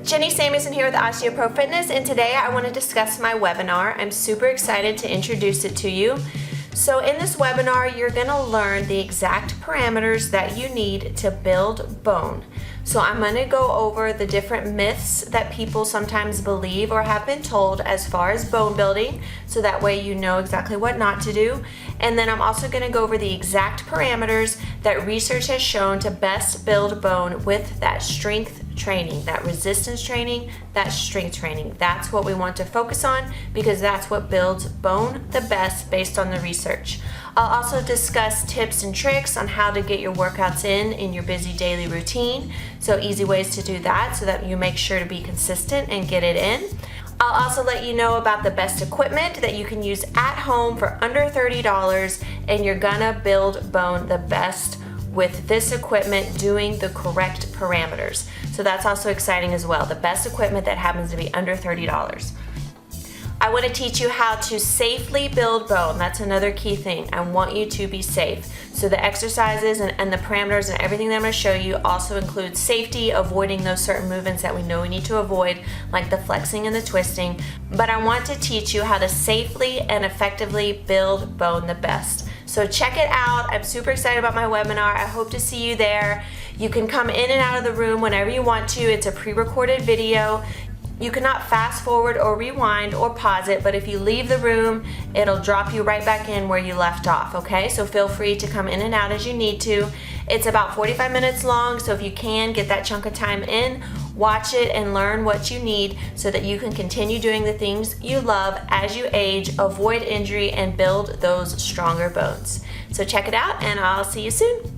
Jenny Samuelson here with OsteoPro Fitness, and today I want to discuss my webinar. I'm super excited to introduce it to you. So in this webinar, you're going to learn the exact parameters that you need to build bone. So I'm going to go over the different myths that people sometimes believe or have been told as far as bone building, so that way you know exactly what not to do. And then I'm also going to go over the exact parameters that research has shown to best build bone with that strength training, that resistance training, that strength training. That's what we want to focus on because that's what builds bone the best based on the research. I'll also discuss tips and tricks on how to get your workouts in your busy daily routine. So easy ways to do that so that you make sure to be consistent and get it in. I'll also let you know about the best equipment that you can use at home for under $30, and you're gonna build bone the best with this equipment doing the correct parameters. So that's also exciting as well. The best equipment that happens to be under $30. I want to teach you how to safely build bone. That's another key thing. I want you to be safe. So the exercises and the parameters and everything that I'm going to show you also includes safety, avoiding those certain movements that we know we need to avoid, like the flexing and the twisting. But I want to teach you how to safely and effectively build bone the best. So check it out. I'm super excited about my webinar. I hope to see you there. You can come in and out of the room whenever you want to. It's a pre-recorded video. You cannot fast forward or rewind or pause it, but if you leave the room, it'll drop you right back in where you left off, okay? So feel free to come in and out as you need to. It's about 45 minutes long, so if you can, get that chunk of time in, watch it and learn what you need so that you can continue doing the things you love as you age, avoid injury, and build those stronger bones. So check it out, and I'll see you soon.